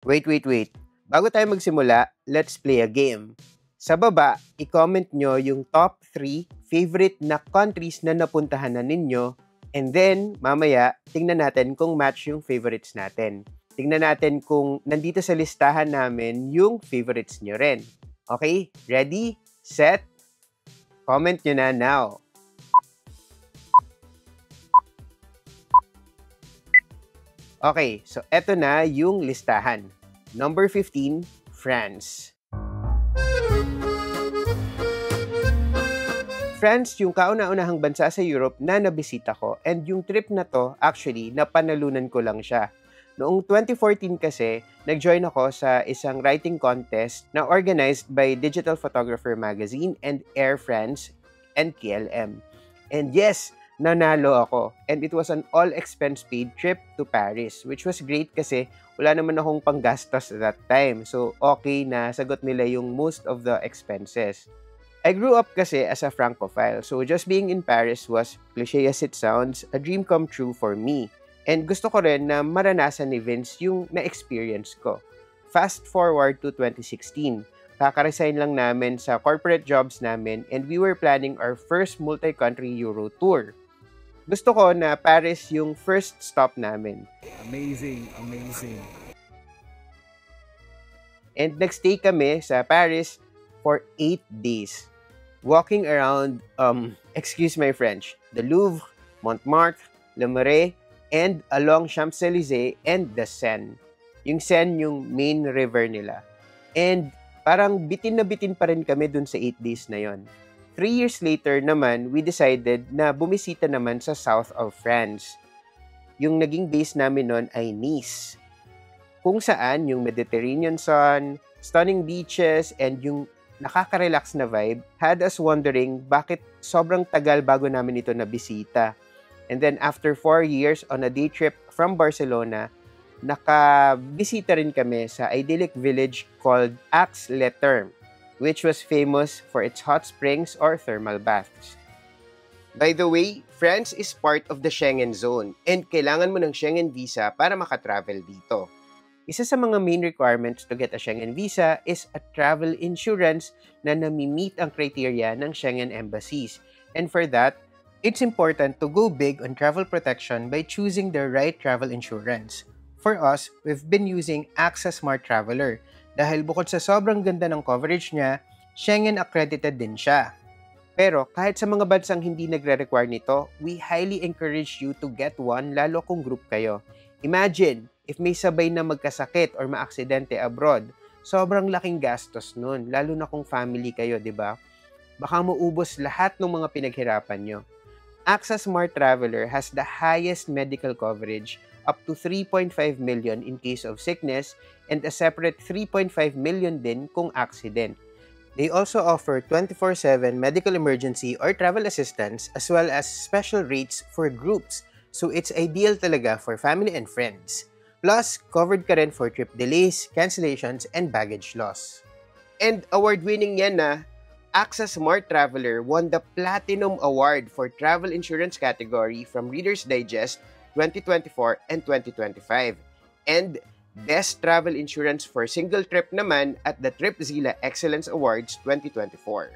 Wait. Bago tayo magsimula, let's play a game. Sa baba, i-comment nyo yung top 3 favorite na countries na napuntahan na ninyo, and then, mamaya, tingnan natin kung match yung favorites natin. Tingnan natin kung nandito sa listahan namin yung favorites nyo rin. Okay? Ready? Set? Comment nyo na now. Okay, so eto na yung listahan. Number 15, France. France, yung kauna-unahang bansa sa Europe na nabisita ko, and yung trip na to, actually, napanalunan ko lang siya. Noong 2014 kasi, nag-join ako sa isang writing contest na organized by Digital Photographer Magazine and Air France and KLM. And yes, nanalo ako. And it was an all-expense-paid trip to Paris, which was great kasi wala naman akong panggastos at that time. So, okay na sagot nila yung most of the expenses. I grew up kasi as a Francophile, so just being in Paris was, cliche as it sounds, a dream come true for me. And gusto ko rin na maranasan ni Vince yung na-experience ko. Fast forward to 2016. Kaka-resign lang namin sa corporate jobs namin and we were planning our first multi-country Euro tour. Gusto ko na Paris yung first stop namin. Amazing. And nagstay kami sa Paris for 8 days. Walking around, excuse my French, the Louvre, Montmartre, Le Marais, and along Champs-Élysées and the Seine. Yung Seine yung main river nila. And parang bitin na bitin pa rin kami dun sa 8 days na yon. 3 years later naman, we decided na bumisita naman sa south of France. Yung naging base namin nun ay Nice, kung saan yung Mediterranean sun, stunning beaches, and yung nakaka-relax na vibe had us wondering bakit sobrang tagal bago namin ito nabisita. And then after 4 years on a day trip from Barcelona, nakabisita rin kami sa idyllic village called Aix-les-Thermes, which was famous for its hot springs or thermal baths. By the way, France is part of the Schengen zone and kailangan mo ng Schengen visa para makatravel dito. Isa sa mga main requirements to get a Schengen visa is a travel insurance na nami-meet ang criteria ng Schengen embassies. And for that, it's important to go big on travel protection by choosing the right travel insurance. For us, we've been using AXA Smart Traveler dahil bukod sa sobrang ganda ng coverage niya, Schengen accredited din siya. Pero kahit sa mga bansang hindi nagre-require nito, we highly encourage you to get one lalo kung group kayo. Imagine, if may sabay na magkasakit or maaksidente abroad, sobrang laking gastos nun, lalo na kung family kayo, di ba? Baka maubos lahat ng mga pinaghirapan nyo. AXA Smart Traveler has the highest medical coverage, up to 3.5 million in case of sickness, and a separate 3.5 million din kung accident. They also offer 24/7 medical emergency or travel assistance as well as special rates for groups, so it's ideal talaga for family and friends. Plus, covered ka rin for trip delays, cancellations, and baggage loss. And award-winning yan na, AXA Smart Traveler won the Platinum Award for Travel Insurance category from Reader's Digest 2024 and 2025. And Best Travel Insurance for Single Trip naman at the TripZilla Excellence Awards 2024.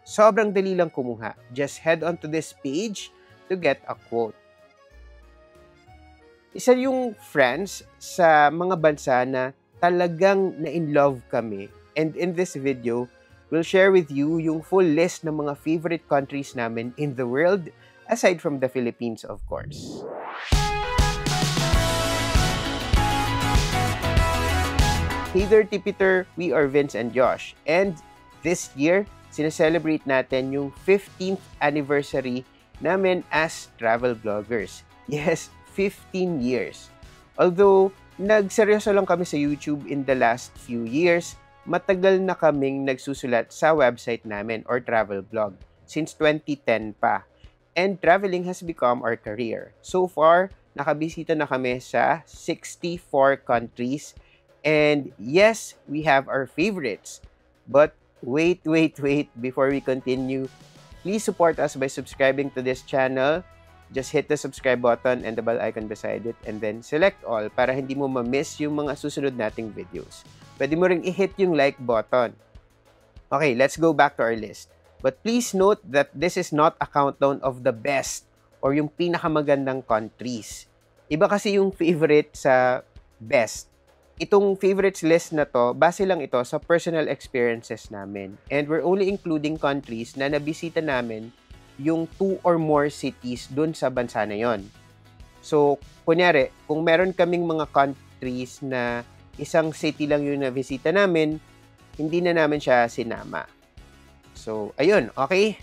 Sobrang dali lang kumuha. Just head on to this page to get a quote. Isa yung France sa mga bansa na talagang na-in-love kami. And in this video, we'll share with you yung full list ng mga favorite countries namin in the world, aside from the Philippines, of course. Hey there, Tipiter! We are Vince and Josh. And this year, sineselebrate natin yung 15th anniversary namin as travel vloggers. Yes, 15 years. Although, nagseryoso lang kami sa YouTube in the last few years, matagal na kaming nagsusulat sa website namin or travel blog since 2010 pa. And traveling has become our career. So far, nakabisita na kami sa 64 countries. And yes, we have our favorites. But wait, before we continue, please support us by subscribing to this channel, just hit the subscribe button and the bell icon beside it and then select all para hindi mo ma-miss yung mga susunod nating videos. Pwede mo ring i-hit yung like button. Okay, let's go back to our list. But please note that this is not a countdown of the best or yung pinakamagandang countries. Iba kasi yung favorite sa best. Itong favorites list na to, base lang ito sa personal experiences namin. And we're only including countries na nabisita namin yung 2 or more cities dun sa bansa na yon. So, kunyari, kung meron kaming mga countries na isang city lang yung nabisita namin, hindi na namin siya sinama. So, ayun, okay?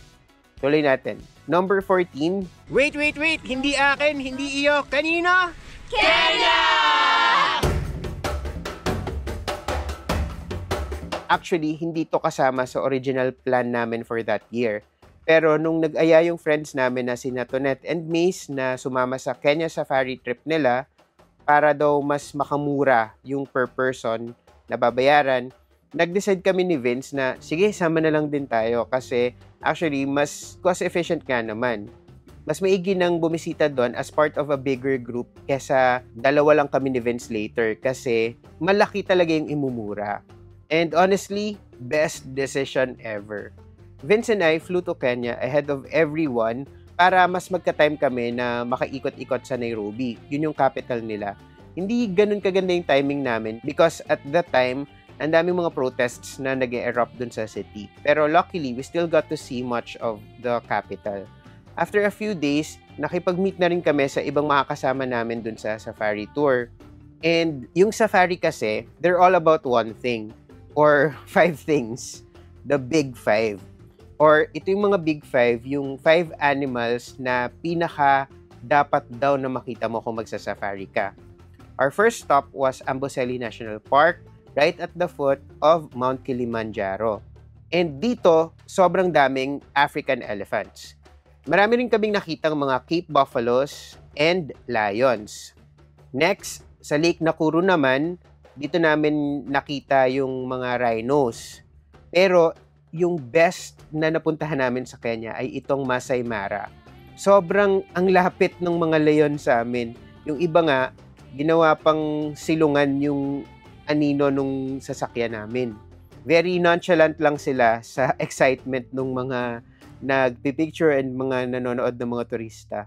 Tuloy natin. Number 14. Wait! Hindi akin, hindi iyo. Kanino? Kenya! Actually, hindi to kasama sa original plan namin for that year. Pero nung nag-aya yung friends namin na sina Tonette and Mace na sumama sa Kenya safari trip nila para daw mas makamura yung per person na babayaran, nag-decide kami ni Vince na sige, sama na lang din tayo kasi actually mas cost efficient nga naman. Mas maigi nang bumisita doon as part of a bigger group kesa dalawa lang kami ni Vince later kasi malaki talaga yung imumura. And honestly, best decision ever. Vince and I flew to Kenya ahead of everyone para mas magka-time kami na makaikot-ikot sa Nairobi. Yun yung capital nila. Hindi ganun kaganda yung timing namin because at that time, ang daming mga protests na nag-erupt dun sa city. Pero luckily, we still got to see much of the capital. After a few days, nakipag-meet na rin kami sa ibang makakasama namin dun sa safari tour. And yung safari kasi, they're all about one thing or 5 things. The Big 5. Or ito yung mga Big 5, yung 5 animals na pinaka dapat daw na makita mo kung magsasafari ka. Our first stop was Amboseli National Park, right at the foot of Mount Kilimanjaro. And dito, sobrang daming African elephants. Marami rin kaming nakitang mga Cape Buffaloes and lions. Next, sa Lake Nakuru naman, dito namin nakita yung mga rhinos. Pero yung best na napuntahan namin sa Kenya ay itong Masai Mara. Sobrang ang lapit ng mga leon sa amin. Yung iba nga, ginawa pang silungan yung anino nung sasakyan namin. Very nonchalant lang sila sa excitement ng mga nagpipicture and mga nanonood ng mga turista.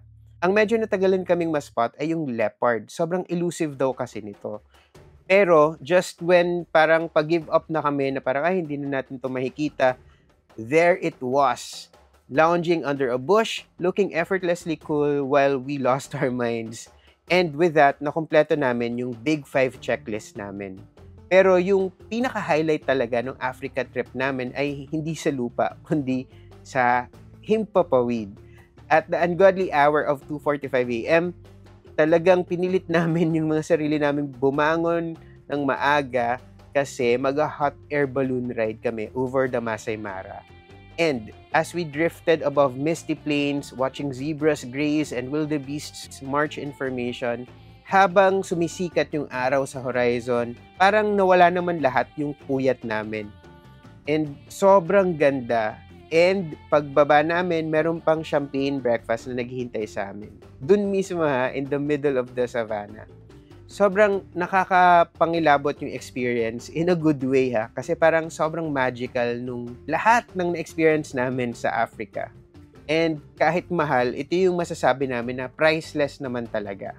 Ang medyo natagalan kaming ma-spot ay yung leopard. Sobrang elusive daw kasi nito. Pero just when parang pag-give up na kami na parang hindi na natin ito makikita, there it was. Lounging under a bush, looking effortlessly cool while we lost our minds. And with that, nakumpleto namin yung Big 5 checklist namin. Pero yung pinaka-highlight talaga ng Africa trip namin ay hindi sa lupa, kundi sa Himpapawid. At the ungodly hour of 2:45 a.m., talagang pinilit namin yung mga sarili namin bumangon ng maaga kasi mag-hot air balloon ride kami over the Masai Mara. And as we drifted above misty plains, watching zebras graze and wildebeests march in formation, habang sumisikat yung araw sa horizon, parang nawala naman lahat yung puyat namin. And sobrang ganda. And pagbaba namin, meron pang champagne breakfast na naghihintay sa amin. Dun mismo in the middle of the savannah. Sobrang nakakapangilabot yung experience in a good way kasi parang sobrang magical nung lahat ng na-experience namin sa Africa. And kahit mahal, ito yung masasabi namin na priceless naman talaga.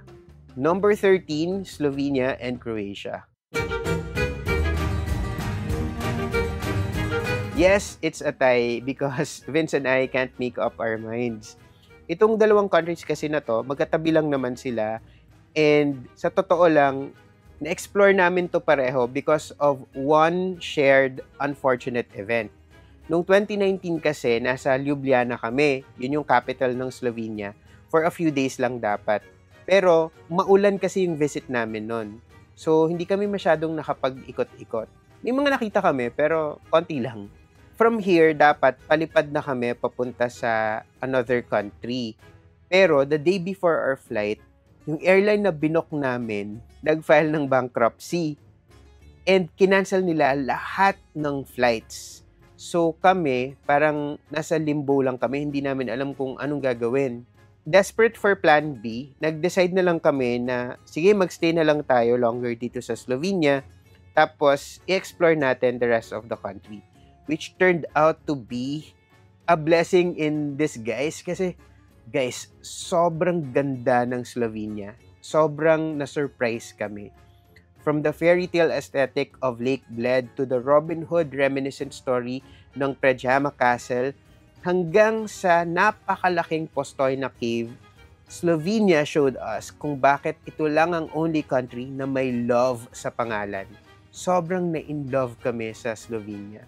Number 13, Slovenia and Croatia. Yes, it's a tie because Vince and I can't make up our minds. Itong dalawang countries kasi na to, magkatabi lang naman sila. And sa totoo lang, na-explore namin to pareho because of one shared unfortunate event. Noong 2019 kasi, nasa Ljubljana kami, yun yung capital ng Slovenia, for a few days lang dapat. Pero maulan kasi yung visit namin nun. So hindi kami masyadong nakapag-ikot-ikot. May mga nakita kami pero konti lang. From here, dapat palipad na kami papunta sa another country. Pero the day before our flight, yung airline na binook namin, nag-file ng bankruptcy. And kinancel nila lahat ng flights. So kami, parang nasa limbo lang kami, hindi namin alam kung anong gagawin. Desperate for plan B, nag-decide na lang kami na sige, magstay na lang tayo longer dito sa Slovenia, tapos i-explore natin the rest of the country. Which turned out to be a blessing in disguise kasi guys, sobrang ganda ng Slovenia. Sobrang na-surprise kami. From the fairy tale aesthetic of Lake Bled to the Robin Hood reminiscent story ng Predjama Castle hanggang sa napakalaking Postoy na cave, Slovenia showed us kung bakit ito lang ang only country na may love sa pangalan. Sobrang na-in-love kami sa Slovenia.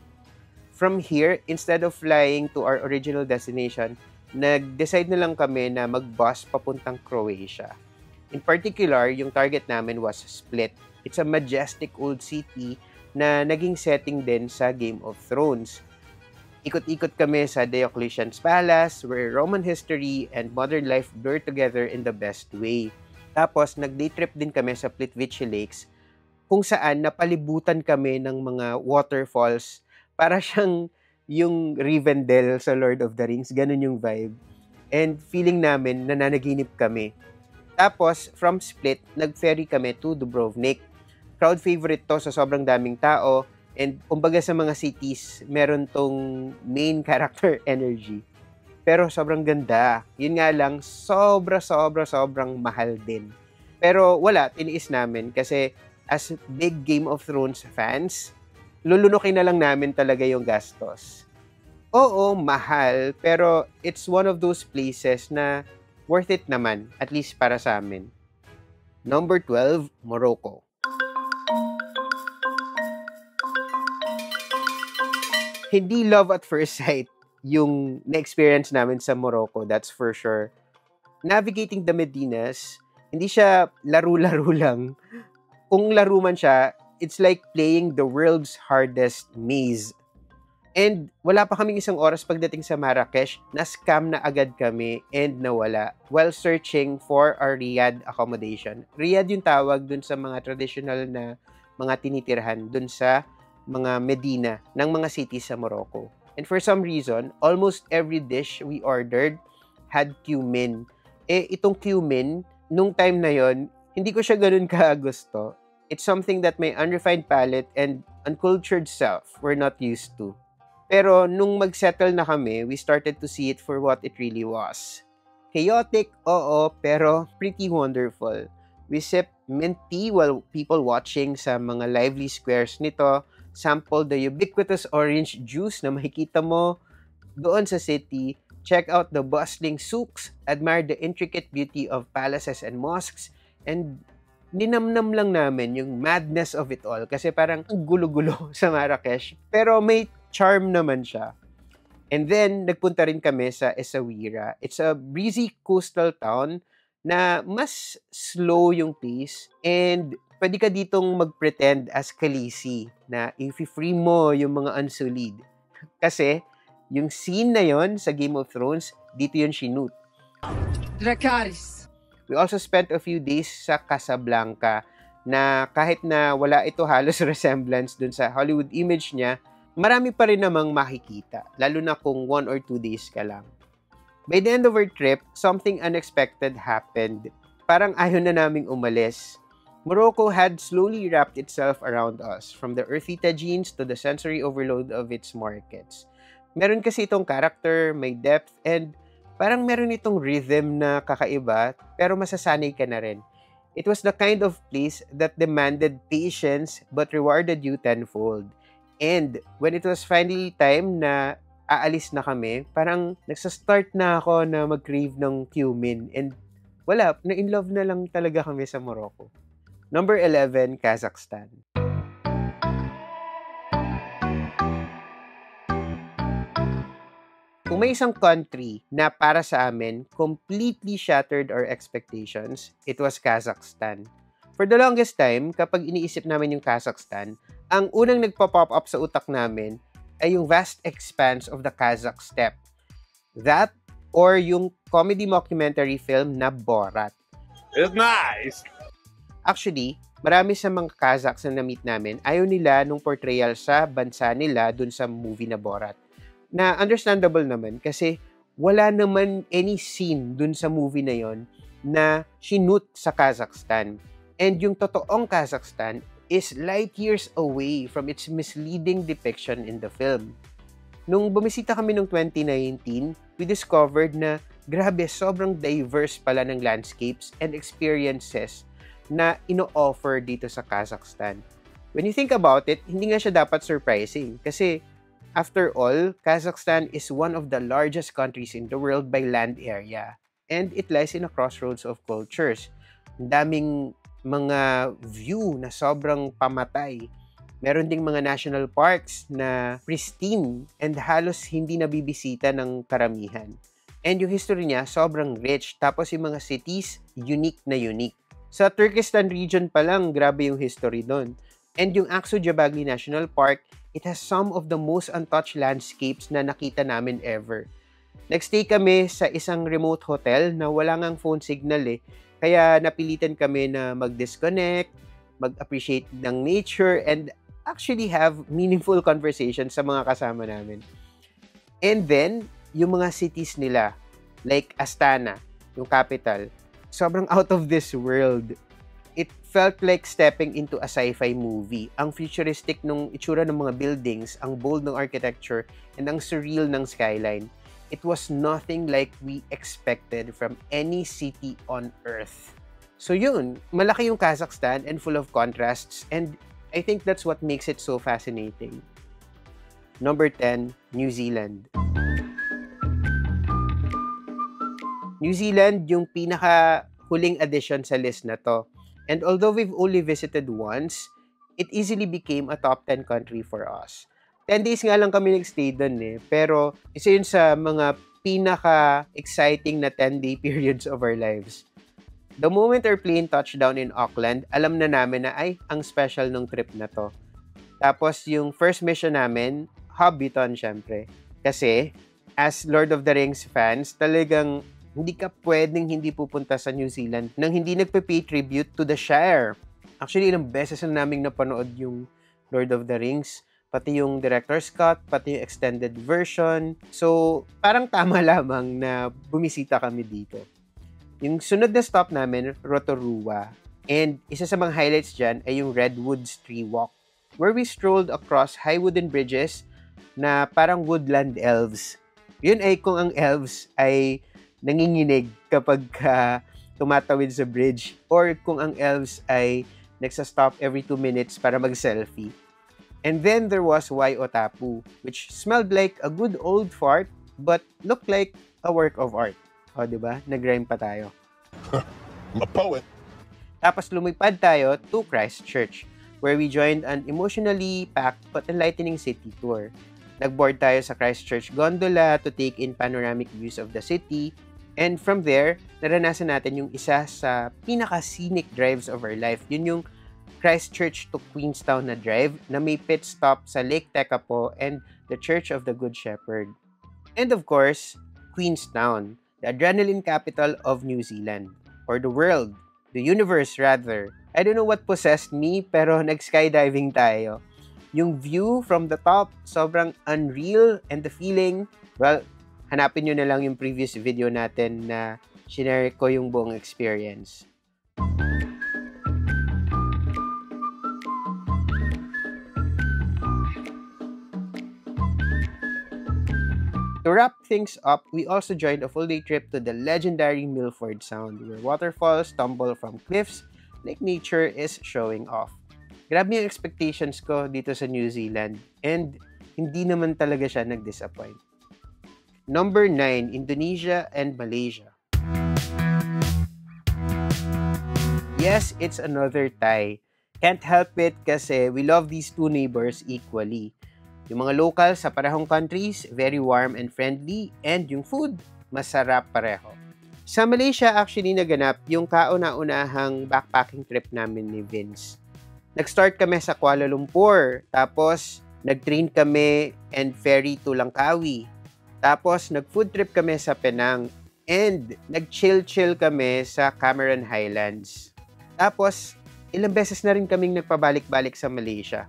From here, instead of flying to our original destination, nag-decide na lang kami na mag-bus papuntang Croatia. In particular, yung target namin was Split. It's a majestic old city na naging setting din sa Game of Thrones. Ikot-ikot kami sa Diocletian's Palace where Roman history and modern life blur together in the best way. Tapos, nag-day trip din kami sa Plitvice Lakes kung saan napalibutan kami ng mga waterfalls para siyang yung Rivendell sa Lord of the Rings. Ganun yung vibe. And feeling namin nananaginip kami. Tapos, from Split, nag-ferry kami to Dubrovnik. Crowd favorite to sa sobrang daming tao. And kumbaga sa mga cities, meron tong main character energy. Pero sobrang ganda. Yun nga lang, sobrang mahal din. Pero wala, tiniis namin kasi as big Game of Thrones fans, lulunukin na lang namin talaga yung gastos. Oo, mahal, pero it's one of those places na worth it naman, at least para sa amin. Number 12, Morocco. Hindi love at first sight yung na-experience namin sa Morocco, that's for sure. Navigating the Medinas, hindi siya laro-laro lang. Kung laro man siya, it's like playing the world's hardest maze. And wala pa kaming isang oras pagdating sa Marrakesh, na-scam na agad kami and nawala while searching for our Riyadh accommodation. Riyadh yung tawag dun sa mga traditional na mga tinitirhan dun sa mga Medina ng mga cities sa Morocco. And for some reason, almost every dish we ordered had cumin. Itong cumin, nung time na yon, hindi ko siya ganun kagusto. It's something that my unrefined palate and uncultured self were not used to. Pero nung mag-settle na kami, we started to see it for what it really was. Chaotic, oo, pero pretty wonderful. We sipped mint tea while people watching sa mga lively squares nito, sample the ubiquitous orange juice na makikita mo doon sa city, check out the bustling souks, admire the intricate beauty of palaces and mosques, and ninamnam lang namin yung madness of it all kasi parang gulo-gulo sa Marrakesh. Pero may charm naman siya. And then, nagpunta rin kami sa Essaouira. It's a breezy coastal town na mas slow yung pace and pwede ka ditong mag-pretend as Khaleesi na i-free mo yung mga unsullied. Kasi, yung scene na yon sa Game of Thrones, dito yun shoot. Dracarys. We also spent a few days sa Casablanca na kahit na wala ito halos resemblance dun sa Hollywood image niya, marami pa rin namang makikita, lalo na kung 1 or 2 days ka lang. By the end of our trip, something unexpected happened. Parang ayaw na naming umalis. Morocco had slowly wrapped itself around us, from the earthy tagines to the sensory overload of its markets. Meron kasi itong character, may depth, and parang meron itong rhythm na kakaiba, pero masasanay ka na rin. It was the kind of place that demanded patience but rewarded you tenfold. And when it was finally time na aalis na kami, parang nagsa-start na ako na mag-crave ng cumin. And wala, na-in-love na lang talaga kami sa Morocco. Number 11, Kazakhstan. Kung may isang country na para sa amin completely shattered our expectations, it was Kazakhstan. For the longest time, kapag iniisip namin yung Kazakhstan, ang unang nagpa-pop up sa utak namin ay yung vast expanse of the Kazakh steppe. That or yung comedy mockumentary film na Borat. It's nice! Actually, marami sa mga Kazakhs na na-meet namin, ayaw nila nung portrayal sa bansa nila dun sa movie na Borat. Na understandable naman kasi wala naman any scene dun sa movie na yon na shoot sa Kazakhstan. And yung totoong Kazakhstan is light years away from its misleading depiction in the film. Nung bumisita kami noong 2019, we discovered na grabe, sobrang diverse pala ng landscapes and experiences na ino-offer dito sa Kazakhstan. When you think about it, hindi nga siya dapat surprising kasi after all, Kazakhstan is one of the largest countries in the world by land area and it lies in a crossroads of cultures. Ang daming mga view na sobrang pamatay. Meron ding mga national parks na pristine and halos hindi nabibisita ng karamihan. And yung history niya, sobrang rich. Tapos yung mga cities, unique na unique. Sa Turkestan region pa lang, grabe yung history doon. And yung Aksu-Jabagli National Park, it has some of the most untouched landscapes na nakita namin ever. Nagstay kami sa isang remote hotel na wala ngang phone signal eh. Kaya napilitan kami na mag-disconnect, mag-appreciate ng nature, and actually have meaningful conversations sa mga kasama namin. And then, yung mga cities nila, like Astana, yung capital, sobrang out of this world. It felt like stepping into a sci-fi movie. Ang futuristic nung itsura ng mga buildings, ang bold ng architecture, and ang surreal ng skyline. It was nothing like we expected from any city on Earth. So yun, malaki yung Kazakhstan and full of contrasts, and I think that's what makes it so fascinating. Number 10, New Zealand. New Zealand yung pinaka-huling addition sa list na to. And although we've only visited once, it easily became a top 10 country for us. 10 days nga lang kami nag-stay doon eh. Pero isa yun sa mga pinaka-exciting na 10-day periods of our lives. The moment our plane touched down in Auckland, alam na namin na ay, ang special nung trip na to. Tapos yung first mission namin, Hobbiton syempre. Kasi, as Lord of the Rings fans, talagang hindi ka pwedeng hindi pupunta sa New Zealand nang hindi nagpe-pay tribute to the Shire. Actually, ilang beses na naming napanood yung Lord of the Rings. Pati yung director's cut, pati yung extended version. So, parang tama lamang na bumisita kami dito. Yung sunod na stop namin, Rotorua. And isa sa mga highlights dyan ay yung Redwoods Tree Walk, where we strolled across high wooden bridges na parang woodland elves. Yun ay kung ang elves ay nanginginig kapag tumatawid sa bridge or kung ang elves ay nagsastop every 2 minutes para mag-selfie. And then there was Waiotapu, which smelled like a good old fart but looked like a work of art. O, diba? Nag-rhyme pa tayo. I'm a poet. Tapos lumipad tayo to Christchurch, where we joined an emotionally packed but enlightening city tour. Nag-board tayo sa Christchurch gondola to take in panoramic views of the city. And from there, naranasan natin yung isa sa pinaka-scenic drives of our life. Yun yung Christchurch to Queenstown na drive na may pit stop sa Lake Tekapo and the Church of the Good Shepherd. And of course, Queenstown, the adrenaline capital of New Zealand, or the world, the universe rather. I don't know what possessed me, pero nag-skydiving tayo. Yung view from the top, sobrang unreal, and the feeling, well, hanapin nyo na lang yung previous video natin na shinare ko yung buong experience. To wrap things up, we also joined a full-day trip to the legendary Milford Sound, where waterfalls tumble from cliffs like nature is showing off. Grabe yung expectations ko dito sa New Zealand, and hindi naman talaga siya nag-disappoint. Number 9, Indonesia and Malaysia. Yes, it's another Thai. Can't help it kasi we love these two neighbors equally. Yung mga local sa parehong countries, very warm and friendly, and yung food, masarap pareho. Sa Malaysia, actually naganap yung kauna-unahang backpacking trip namin ni Vince. Nag-start kami sa Kuala Lumpur, tapos nag-train kami and ferry to Langkawi. Tapos nag-food trip kami sa Penang, and nag-chill-chill kami sa Cameron Highlands. Tapos, ilang beses na rin kaming nagpabalik-balik sa Malaysia.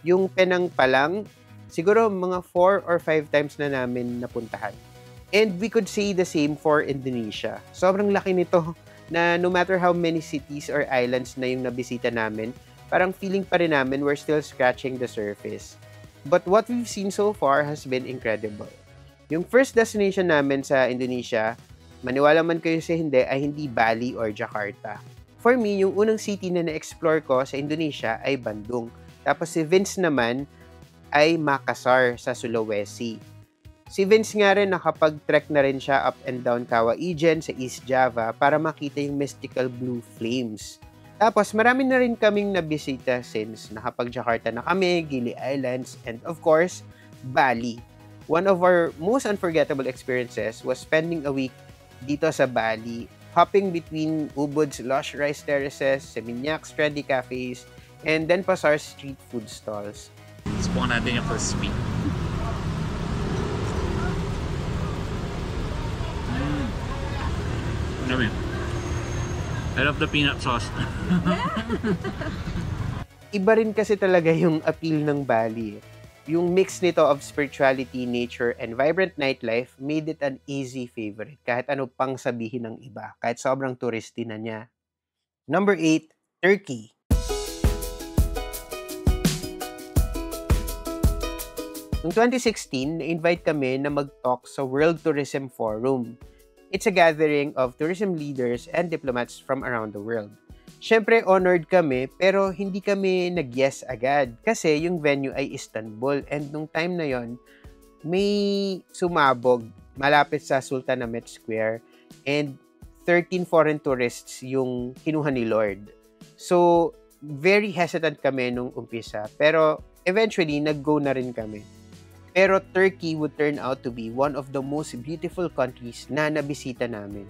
Yung Penang pa lang, siguro mga 4 or 5 times na namin napuntahan. And we could say the same for Indonesia. Sobrang laki nito na no matter how many cities or islands na yung nabisita namin, parang feeling pa rin namin we're still scratching the surface. But what we've seen so far has been incredible. Yung first destination namin sa Indonesia, maniwala man kayo sa hindi, ay hindi Bali or Jakarta. For me, yung unang city na na-explore ko sa Indonesia ay Bandung. Tapos si Vince naman ay Makassar sa Sulawesi. Si Vince nga rin nakapag-trek na rin siya up and down Cawaijan sa East Java para makita yung mystical blue flames. Tapos marami na rin kaming nabisita since nakapag-Jakarta na kami, Gili Islands, and of course, Bali. One of our most unforgettable experiences was spending a week dito sa Bali, hopping between Ubud's lush rice terraces, Seminyak's trendy cafes, and then Pasar's street food stalls. Subukan natin yung first sweet. I love the peanut sauce. Iba rin kasi talaga yung appeal ng Bali. Yung mix nito of spirituality, nature, and vibrant nightlife made it an easy favorite kahit ano pang sabihin ng iba, kahit sobrang touristy na niya. Number 8, Turkey. Noong 2016, na-invite kami na mag-talk sa World Tourism Forum. It's a gathering of tourism leaders and diplomats from around the world. Siyempre, honored kami, pero hindi kami nag-yes agad kasi yung venue ay Istanbul. And nung time na yon, may sumabog malapit sa Sultanahmet Square and 13 foreign tourists yung kinuha ni Lord. So, very hesitant kami nung umpisa. Pero eventually, nag-go na rin kami. Pero Turkey would turn out to be one of the most beautiful countries na nabisita namin.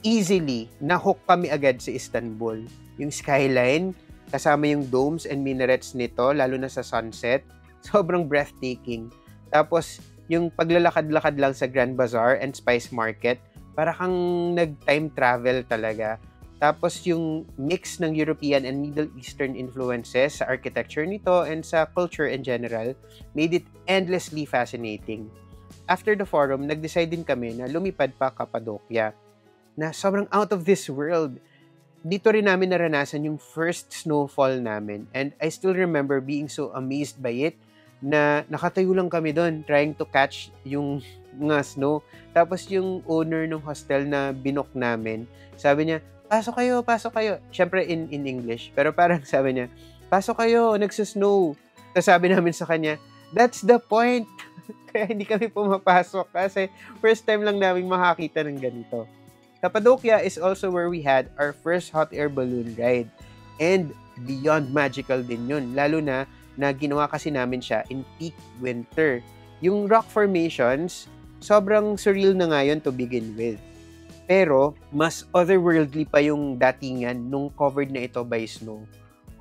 Easily, nahook kami agad sa Istanbul. Yung skyline, kasama yung domes and minarets nito, lalo na sa sunset, sobrang breathtaking. Tapos, yung paglalakad-lakad lang sa Grand Bazaar and Spice Market, para kang nag-time travel talaga. Tapos, yung mix ng European and Middle Eastern influences sa architecture nito and sa culture in general, made it endlessly fascinating. After the forum, nag-decide din kami na lumipad pa Cappadocia, na sobrang out of this world. Dito rin namin naranasan yung first snowfall namin, and I still remember being so amazed by it na nakatayo lang kami doon trying to catch yung mga snow. Tapos yung owner ng hostel na binook namin, sabi niya, pasok kayo. Siyempre in English, pero parang sabi niya, pasok kayo, nagsusnow. Tapos sabi namin sa kanya, that's the point. Kaya hindi kami pumapasok kasi first time lang namin makakita ng ganito. Cappadocia is also where we had our first hot air balloon ride. And beyond magical din yun. Lalo na ginawa kasi namin siya in peak winter. Yung rock formations, sobrang surreal na ngayon to begin with. Pero, mas otherworldly pa yung datingan nung covered na ito by snow.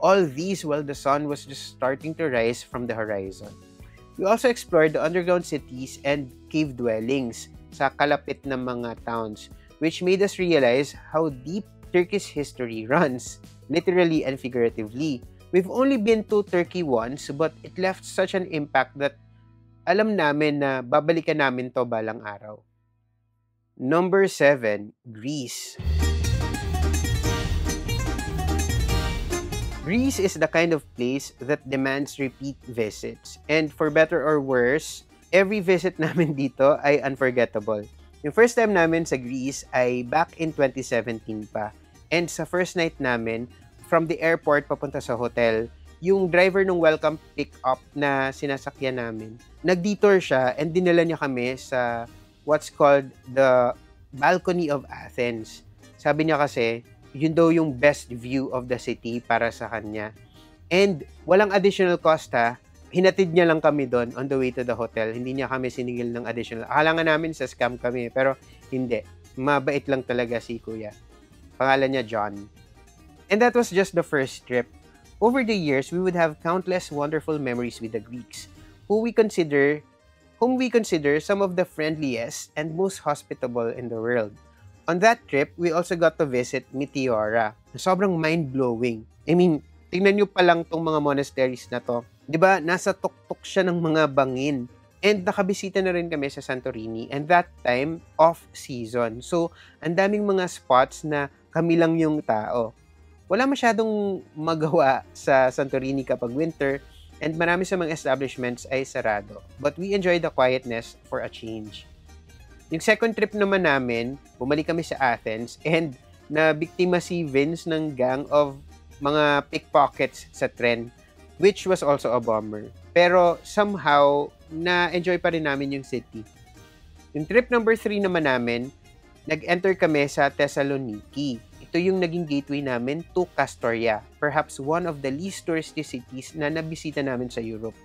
All these while the sun was just starting to rise from the horizon. We also explored the underground cities and cave dwellings sa kalapit ng mga towns, which made us realize how deep Turkey's history runs, literally and figuratively. We've only been to Turkey once, but it left such an impact that alam namin na babalikan namin to balang araw. Number 7, Greece. Greece is the kind of place that demands repeat visits. And for better or worse, every visit namin dito ay unforgettable. Yung first time namin sa Greece ay back in 2017 pa. And sa first night namin, from the airport papunta sa hotel, yung driver ng welcome pick-up na sinasakyan namin, nag-detour siya and dinala niya kami sa what's called the Balcony of Athens. Sabi niya kasi, yun daw yung best view of the city para sa kanya. And walang additional cost ha. Hinatid niya lang kami doon on the way to the hotel. Hindi niya kami sinigil ng additional. Akala nga namin sa scam kami, pero hindi. Mabait lang talaga si Kuya. Pangalan niya John. And that was just the first trip. Over the years, we would have countless wonderful memories with the Greeks, whom we consider some of the friendliest and most hospitable in the world. On that trip, we also got to visit Meteora. Sobrang mind-blowing. I mean, tingnan nyo pa lang tong mga monasteries na to. 'Di ba? Nasa tuktok siya ng mga bangin. And nakabisita na rin kami sa Santorini, and that time, off-season. So, ang daming mga spots na kami lang yung tao. Wala masyadong magawa sa Santorini kapag winter, and marami sa mga establishments ay sarado. But we enjoyed the quietness for a change. Yung second trip naman namin, bumalik kami sa Athens, and nabiktima si Vince ng gang of mga pickpockets sa tren, which was also a bummer. Pero somehow, na-enjoy pa rin namin yung city. Yung trip number 3 naman namin, nag-enter kami sa Thessaloniki. Ito yung naging gateway namin to Castoria, perhaps one of the least touristy cities na nabisita namin sa Europe.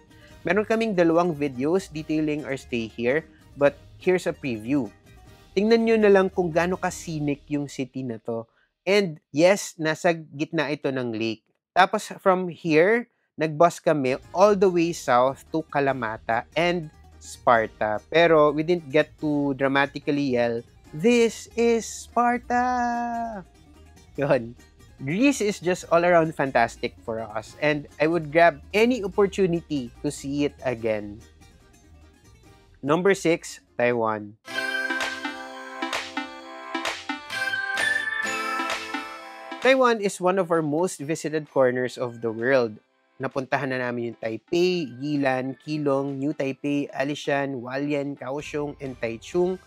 Meron kaming 2 videos detailing our stay here, but here's a preview. Tingnan nyo na lang kung gaano ka-scenic yung city na to. And yes, nasa gitna ito ng lake. Tapos from here, nag-bus kami all the way south to Kalamata and Sparta. Pero we didn't get to dramatically yell, "This is Sparta!" Yun. Greece is just all around fantastic for us, and I would grab any opportunity to see it again. Number 6, Taiwan. Taiwan is one of our most visited corners of the world. Napuntahan na namin yung Taipei, Yilan, Keelung, New Taipei, Alishan, Hualien, Kaohsiung, and Taichung.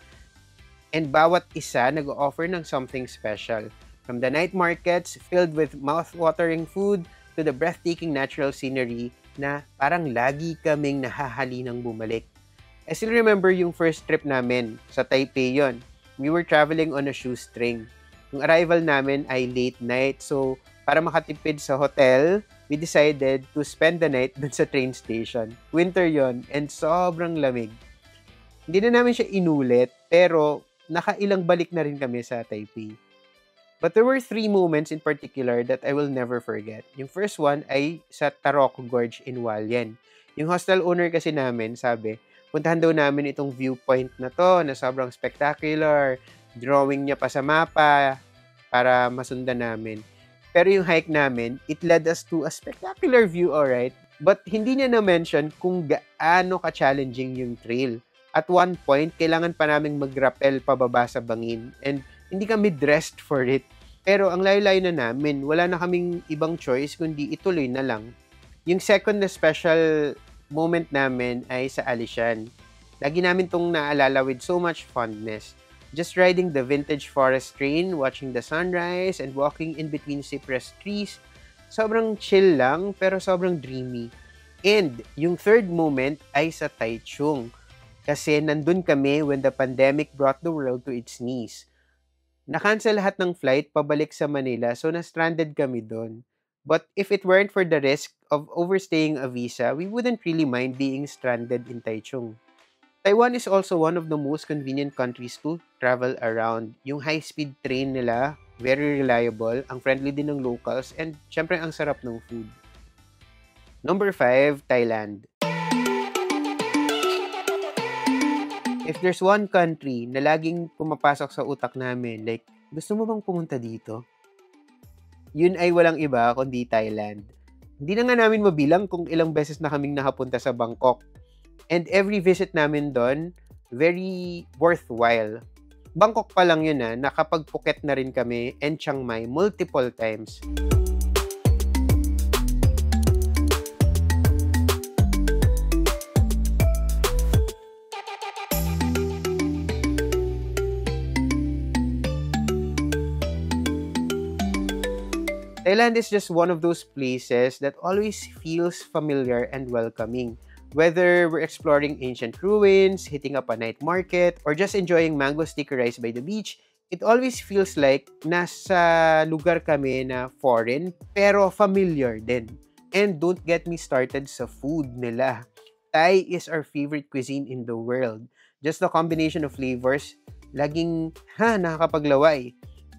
And bawat isa nag-offer ng something special. From the night markets filled with mouth-watering food to the breathtaking natural scenery na parang lagi kaming nahahalinang bumalik. I still remember yung first trip namin sa Taipei yon. We were traveling on a shoestring. Yung arrival namin ay late night, so para makatipid sa hotel, we decided to spend the night dun sa train station. Winter yon, and sobrang lamig. Hindi na namin siya inulit, pero nakailang balik na rin kami sa Taipei. But there were 3 moments in particular that I will never forget. Yung first one ay sa Tarok Gorge in Hualien. Yung hostel owner kasi namin, sabi, puntahan daw namin itong viewpoint na to na sobrang spectacular. Drawing niya pa sa mapa para masundan namin. Pero yung hike namin, it led us to a spectacular view, alright? But hindi niya na-mention kung gaano ka-challenging yung trail. At one point, kailangan pa naming mag-rappel pababa sa bangin. And hindi kami dressed for it. Pero ang layo-layo na namin, wala na kaming ibang choice kundi ituloy na lang. Yung second na special moment namin ay sa Alishan. Lagi namin tong naalala with so much fondness. Just riding the vintage forest train, watching the sunrise, and walking in between cypress trees. Sobrang chill lang, pero sobrang dreamy. And yung third moment ay sa Taichung. Kasi nandun kami when the pandemic brought the world to its knees. Na-cancel lahat ng flight pabalik sa Manila, so na-stranded kami doon. But if it weren't for the risk of overstaying a visa, we wouldn't really mind being stranded in Taichung. Taiwan is also one of the most convenient countries to travel around. Yung high-speed train nila, very reliable, ang friendly din ng locals, and syempre ang sarap ng food. Number 5, Thailand. If there's one country na laging pumapasok sa utak namin, like, gusto mo bang pumunta dito? Yun ay walang iba kundi Thailand. Hindi na nga namin mabilang kung ilang beses na kaming nakapunta sa Bangkok. And every visit namin doon, very worthwhile. Bangkok pa lang yun nakapag-Phuket na rin kami and Chiang Mai multiple times. Thailand is just one of those places that always feels familiar and welcoming. Whether we're exploring ancient ruins, hitting up a night market, or just enjoying mango sticky rice by the beach, it always feels like nasa lugar kami na foreign, pero familiar din. And don't get me started sa food nila. Thai is our favorite cuisine in the world. Just the combination of flavors, laging, nakakapaglaway.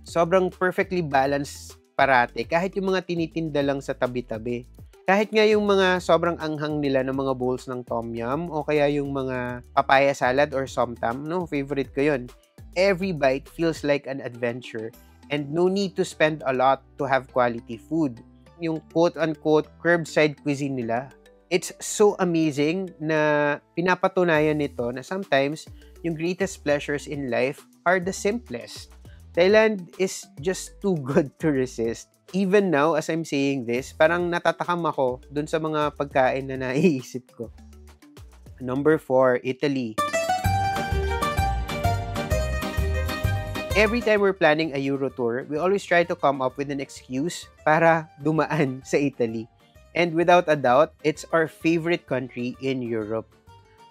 Sobrang perfectly balanced parate, kahit yung mga tinitinda lang sa tabi-tabi. Kahit nga yung mga sobrang anghang nila ng mga bowls ng tom yum o kaya yung mga papaya salad or somtam, favorite ko yun. Every bite feels like an adventure and no need to spend a lot to have quality food. Yung quote-unquote curbside cuisine nila, It's so amazing na pinapatunayan nito na sometimes yung greatest pleasures in life are the simplest. Thailand is just too good to resist. Even now, as I'm saying this, parang natatakam ako dun sa mga pagkain na naiisip ko. Number 4, Italy. Every time we're planning a Euro tour, we always try to come up with an excuse para dumaan sa Italy. And without a doubt, it's our favorite country in Europe.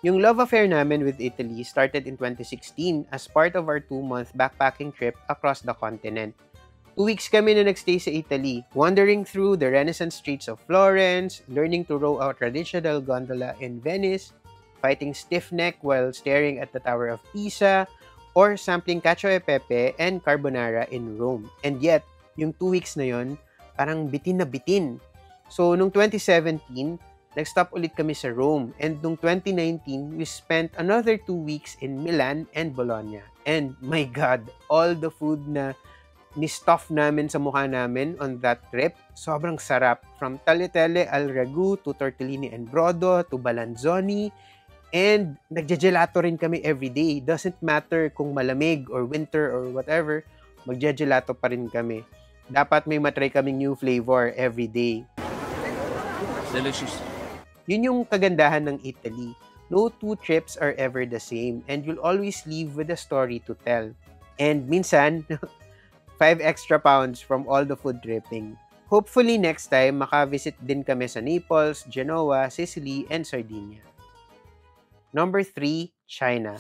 Yung love affair namin with Italy started in 2016 as part of our 2-month backpacking trip across the continent. 2 weeks kami na nagstay sa Italy, wandering through the Renaissance streets of Florence, learning to row a traditional gondola in Venice, fighting stiff neck while staring at the Tower of Pisa, or sampling cacio e pepe and carbonara in Rome. And yet, yung 2 weeks na yon, parang bitin na bitin. So, nung 2017, nag-stop ulit kami sa Rome. And nung 2019, we spent another 2 weeks in Milan and Bologna. And my God, all the food na ni-stuff namin sa mukha namin on that trip, sobrang sarap. From tagliatelle al ragu to tortellini and brodo to balanzoni. And nagja-gelato rin kami everyday. Doesn't matter kung malamig or winter or whatever, magja-gelato pa rin kami. Dapat may matry kaming new flavor everyday. Delicious. Yun yung kagandahan ng Italy. No 2 trips are ever the same and you'll always leave with a story to tell. And minsan, 5 extra pounds from all the food tripping. Hopefully next time, makavisit din kami sa Naples, Genoa, Sicily, and Sardinia. Number 3, China.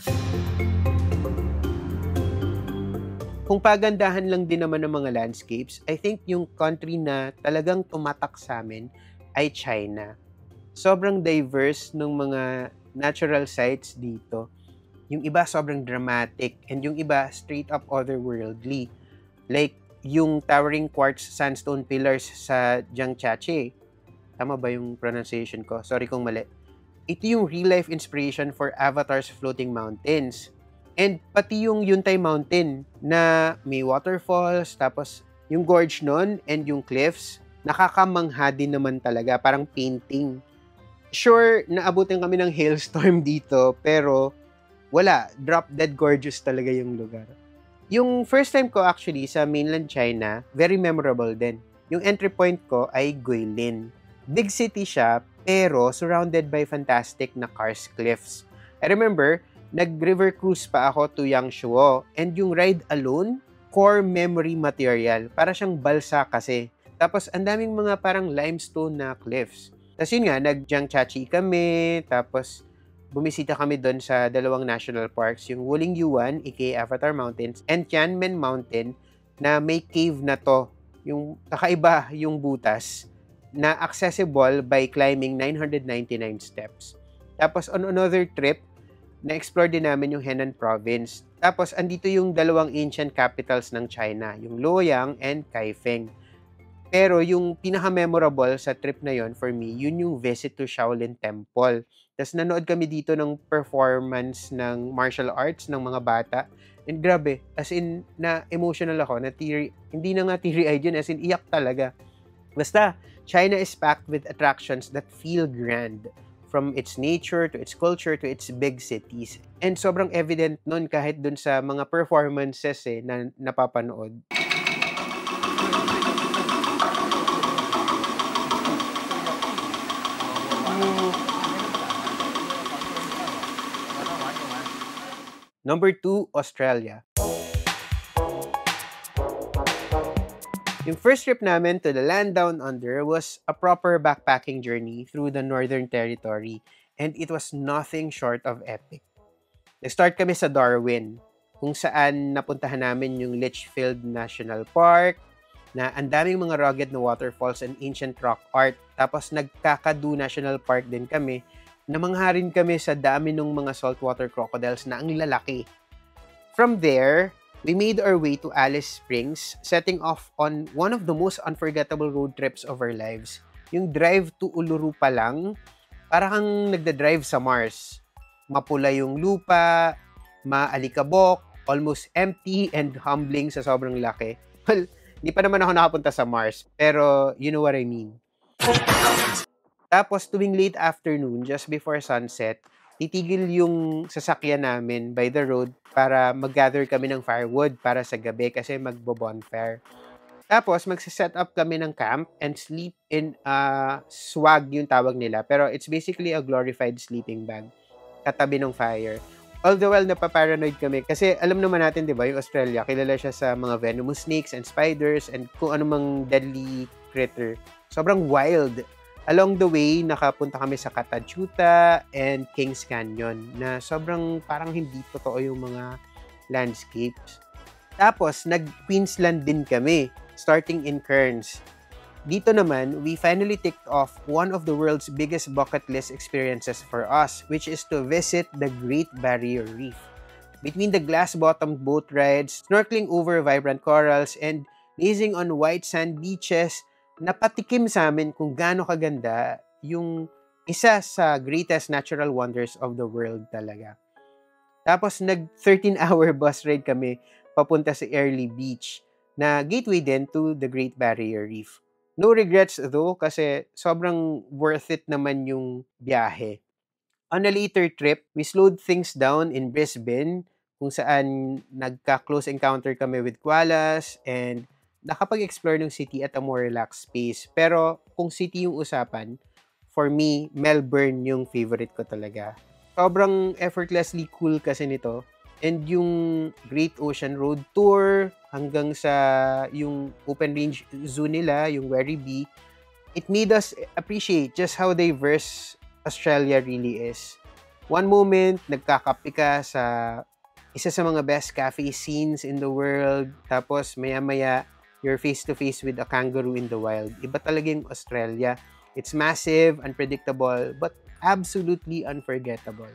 Kung pagandahan lang din naman ng mga landscapes, I think yung country na talagang tumatak sa amin ay China. Sobrang diverse ng mga natural sites dito. Yung iba sobrang dramatic and yung iba straight up otherworldly. Like yung towering quartz sandstone pillars sa Jiangchache. Tama ba yung pronunciation ko? Sorry kung mali. Ito yung real-life inspiration for Avatar's floating mountains. And pati yung Yuntai Mountain na may waterfalls, tapos yung gorge nun and yung cliffs, nakakamangha din naman talaga, parang painting. Sure, naabutin kami ng hailstorm dito, pero wala, drop dead gorgeous talaga yung lugar. Yung first time ko actually sa mainland China, very memorable din. Yung entry point ko ay Guilin. Big city siya, pero surrounded by fantastic na karst cliffs. I remember, nag-river cruise pa ako to Yangshuo, and yung ride alone, core memory material. Para siyang balsa kasi. Tapos, ang daming mga parang limestone na cliffs. Tapos yun nga, nag-Jiangchachi kami, tapos bumisita kami doon sa 2 national parks, yung Wuling Yuan, aka Avatar Mountains, and Tianmen Mountain, na may cave na to. Yung kakaiba yung butas, na accessible by climbing 999 steps. Tapos, on another trip, na-explore din namin yung Henan Province. Tapos, andito yung 2 ancient capitals ng China, yung Luoyang and Kaifeng. Pero yung pinaka-memorable sa trip na yon for me, yun yung visit to Shaolin Temple. Tapos nanood kami dito ng performance ng martial arts ng mga bata. And grabe, as in, na-emotional ako, na teary, hindi na nga teary-eyed yun, as in, iyak talaga. Basta, China is packed with attractions that feel grand. From its nature, to its culture, to its big cities. And sobrang evident nun kahit dun sa mga performances na napapanood. Number 2, Australia. Yung first trip namin to the land down under was a proper backpacking journey through the Northern Territory, and it was nothing short of epic. Nag-start kami sa Darwin, kung saan napuntahan namin yung Litchfield National Park, na ang daming mga rugged na waterfalls and ancient rock art. Tapos nagkakadu National Park din kami, namangharin kami sa dami ng mga saltwater crocodiles na ang lalaki. From there, we made our way to Alice Springs, setting off on one of the most unforgettable road trips of our lives. Yung drive to Uluru pa lang, parang nagda-drive sa Mars. Mapula yung lupa, maalikabok, almost empty and humbling sa sobrang laki. Well, hindi pa naman ako nakapunta sa Mars, pero you know what I mean. Tapos tuwing late afternoon, just before sunset, titigil yung sasakyan namin by the road para mag-gather kami ng firewood para sa gabi kasi magbo-bonfire. Tapos, magsiset up kami ng camp and sleep in swag yung tawag nila. Pero it's basically a glorified sleeping bag katabi ng fire. All the while, napaparanoid kami kasi alam naman natin, di ba, yung Australia, kilala siya sa mga venomous snakes and spiders and kung anumang deadly critter. Sobrang wild. Along the way, nakapunta kami sa Katachuta and Kings Canyon na sobrang parang hindi totoo yung mga landscapes. Tapos, nag-Queensland din kami, starting in Cairns. Dito naman, we finally ticked off one of the world's biggest bucket list experiences for us, which is to visit the Great Barrier Reef. Between the glass-bottomed boat rides, snorkeling over vibrant corals, and gazing on white sand beaches, napatikim sa amin kung gaano kaganda yung isa sa greatest natural wonders of the world talaga. Tapos, nag-13-hour bus ride kami papunta sa Airlie Beach, na gateway din to the Great Barrier Reef. No regrets though kasi sobrang worth it naman yung biyahe. On a later trip, we slowed things down in Brisbane kung saan nagka-close encounter kami with koalas and nakapag-explore ng city at a more relaxed space. Pero kung city yung usapan, for me, Melbourne yung favorite ko talaga. Sobrang effortlessly cool kasi nito. And yung Great Ocean Road Tour hanggang sa yung open range zoo nila, yung Werribee, it made us appreciate just how diverse Australia really is. One moment, nagkakape ka sa isa sa mga best cafe scenes in the world. Tapos maya-maya, you're face-to-face with a kangaroo in the wild. Iba talaga yung Australia. It's massive, unpredictable, but absolutely unforgettable.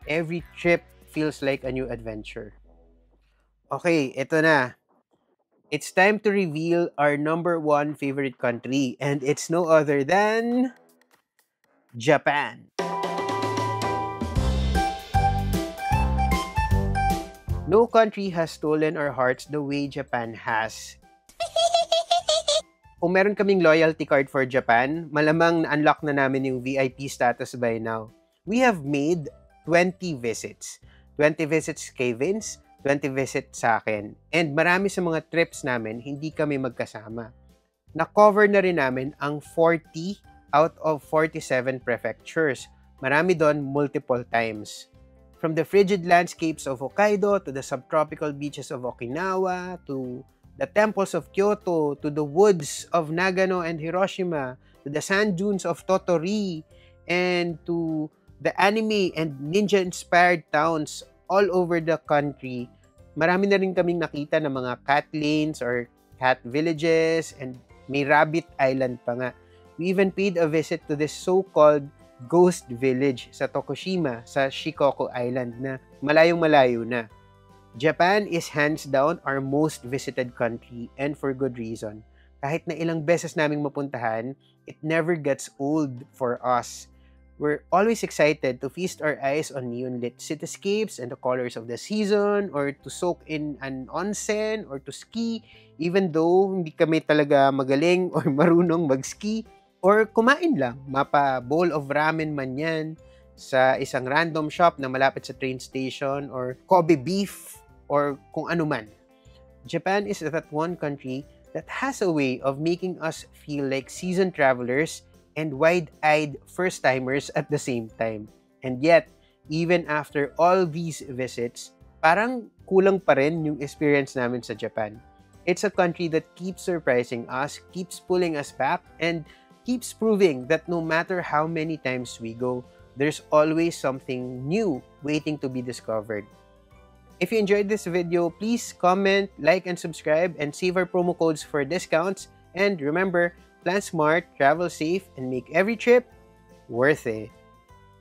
Every trip feels like a new adventure. Okay, ito na. It's time to reveal our number 1 favorite country, and it's no other than Japan. No country has stolen our hearts the way Japan has. Kung meron kaming loyalty card for Japan, malamang na-unlock na namin yung VIP status by now. We have made 20 visits. 20 visits kay Vince, 20 visits sa akin. And marami sa mga trips namin, hindi kami magkasama. Na-cover na rin namin ang 40 out of 47 prefectures. Marami doon multiple times. From the frigid landscapes of Hokkaido to the subtropical beaches of Okinawa to the temples of Kyoto to the woods of Nagano and Hiroshima to the sand dunes of Tottori and to the anime and ninja-inspired towns all over the country. Marami na rin kaming nakita ng mga cat lanes or cat villages and may rabbit island pa nga. We even paid a visit to this so-called ghost village sa Tokushima, sa Shikoku Island na malayong-malayo na. Japan is hands down our most visited country and for good reason. Kahit na ilang beses naming mapuntahan, it never gets old for us. We're always excited to feast our eyes on neon-lit cityscapes and the colors of the season, or to soak in an onsen, or to ski, even though hindi kami talaga magaling or marunong mag-ski, or kumain lang, mapa bowl of ramen man yan, sa isang random shop na malapit sa train station, or Kobe beef, or kung ano man. Japan is that one country that has a way of making us feel like seasoned travelers and wide-eyed first-timers at the same time. And yet, even after all these visits, parang kulang pa rin yung experience namin sa Japan. It's a country that keeps surprising us, keeps pulling us back, and keeps proving that no matter how many times we go, there's always something new waiting to be discovered. If you enjoyed this video, please comment, like, and subscribe, and save our promo codes for discounts. And remember, plan smart, travel safe, and make every trip worth it.